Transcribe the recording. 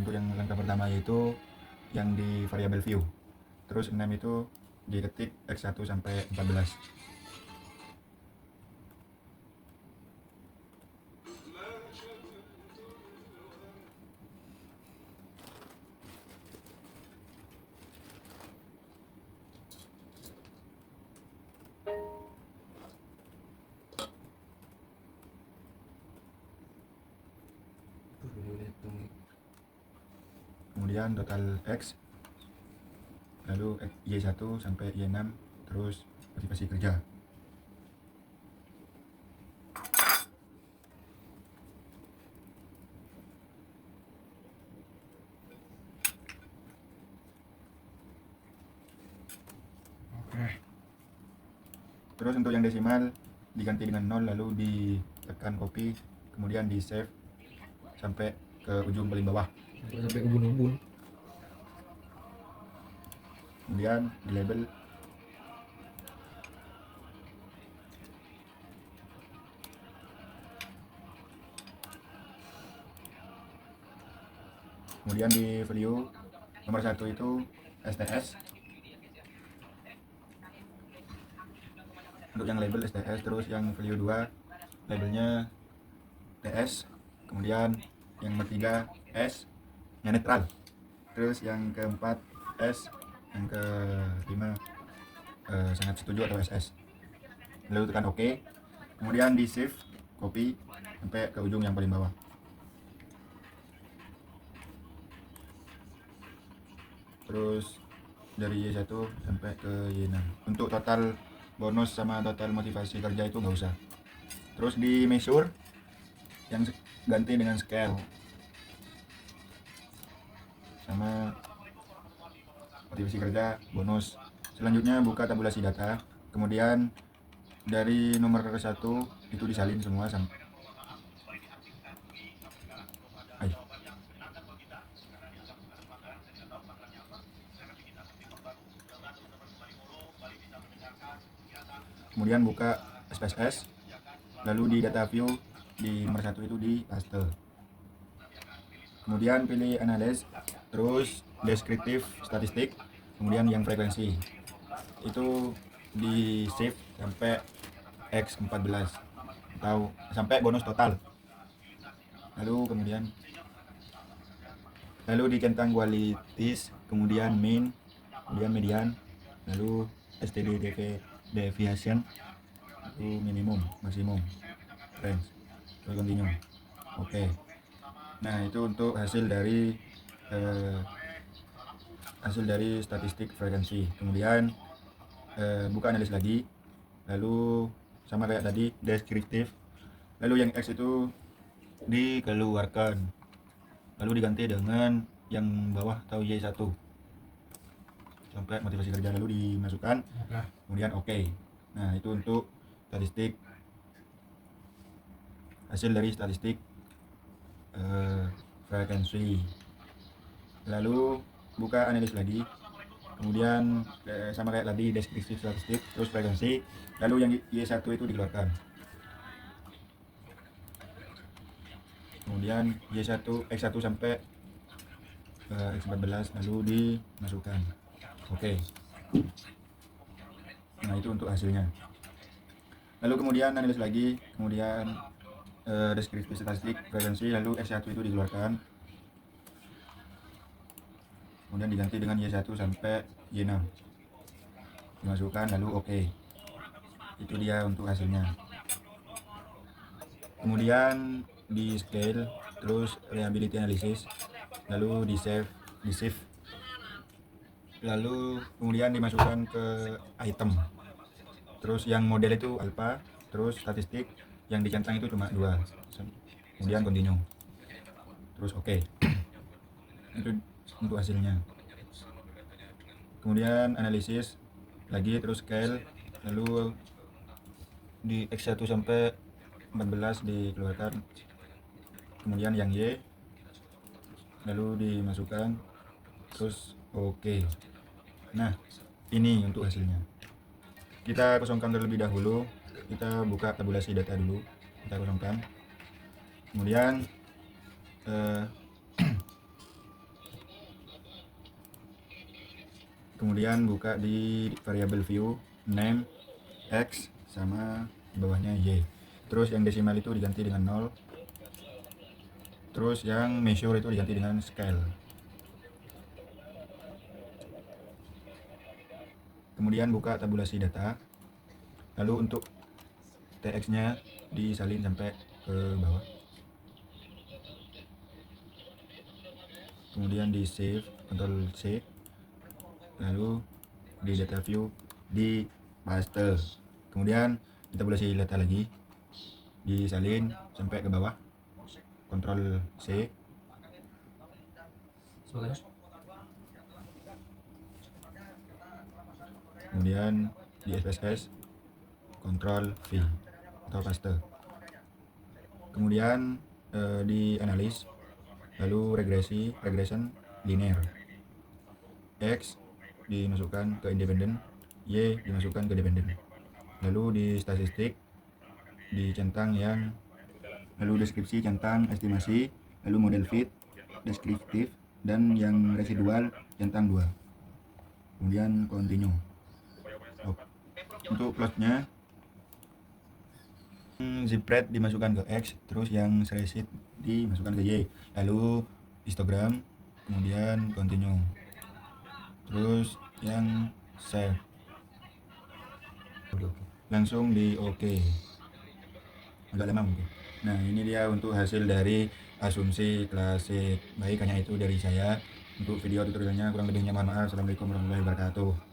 untuk yang langkah pertama yaitu yang di variable view. Terus 6 itu diketik X1 sampai 14. Kemudian total X, lalu Y1 sampai Y6, terus motivasi kerja. Terus untuk yang desimal diganti dengan 0, lalu ditekan copy, kemudian di save sampai ke ujung paling bawah, sampai ubun-ubun. kemudian di label. Kemudian di value nomor 1 itu STS. Untuk yang label STS, terus yang value 2 labelnya TS, kemudian yang nomor 3 S nya netral, terus yang keempat S, yang kelima sangat setuju atau SS. Lalu tekan OK, kemudian di save copy sampai ke ujung yang paling bawah. Terus dari Y1 sampai ke Y6. Untuk total bonus sama total motivasi kerja itu nggak usah. Terus di measure yang ganti dengan scale sama motivasi kerja bonus. Selanjutnya buka tabulasi data, kemudian dari nomor 1 itu disalin semua sampai kemudian buka SPSS, lalu di data view di nomor 1 itu di paste, kemudian pilih analyze, terus deskriptif statistik, kemudian yang frekuensi itu di save sampai X14 atau sampai bonus total. Lalu dicentang qualities, kemudian mean, kemudian median, lalu STD deviation itu minimum, maksimum, range, terus continue. Oke. Nah, itu untuk hasil dari statistik frekuensi. Kemudian buka analis lagi, lalu sama kayak tadi deskriptif, lalu yang X itu dikeluarkan, lalu diganti dengan yang bawah atau Y1 sampai motivasi kerja, lalu dimasukkan, kemudian OK. Nah, itu untuk statistik, hasil dari statistik frekuensi. Lalu buka analis lagi, kemudian sama kayak tadi deskripsi statistik, terus frekuensi, lalu yang Y1 itu dikeluarkan, kemudian Y1 X1 sampai X14 lalu dimasukkan. Oke. Nah, itu untuk hasilnya. Lalu kemudian analis lagi, kemudian deskripsi statistik frekuensi, lalu X1 itu dikeluarkan, kemudian diganti dengan Y1 sampai Y6 dimasukkan, lalu OK. Itu dia untuk hasilnya. Kemudian di scale, terus reliability analysis, lalu di save, lalu kemudian dimasukkan ke item. Terus yang model itu alpha, terus statistik yang dicentang itu cuma 2, kemudian continue, terus OK. Itu untuk hasilnya. Kemudian analisis lagi, terus scale, lalu di X1 sampai 14 dikeluarkan, kemudian yang Y lalu dimasukkan, terus OK. Nah, ini untuk hasilnya. Kita kosongkan terlebih dahulu, kita buka tabulasi data dulu, kita kosongkan, kemudian Kemudian buka di variable view, name, x, sama di bawahnya y. Terus yang desimal itu diganti dengan 0. Terus yang measure itu diganti dengan scale. Kemudian buka tabulasi data. Lalu untuk tx-nya disalin sampai ke bawah. Kemudian di save, Ctrl C. Lalu di data view di paste. Kemudian di tabulasi data lagi disalin sampai ke bawah, Ctrl C. Kemudian di SPSS Ctrl V atau paste. Kemudian di analis, lalu regression linear, X dimasukkan ke independen, Y dimasukkan ke dependen. Lalu di statistik dicentang yang, lalu deskripsi centang estimasi, lalu model fit deskriptif, dan yang residual centang 2. Kemudian continue. Untuk plotnya, zipred dimasukkan ke X, terus yang spreadsheet dimasukkan ke Y, lalu histogram, kemudian continue, terus yang save, langsung di OK. Agak lama mungkin. Nah, ini dia untuk hasil dari asumsi klasik. Baik, hanya itu dari saya. Untuk video tutorialnya kurang lebihnya mohon maaf. Assalamualaikum warahmatullahi wabarakatuh.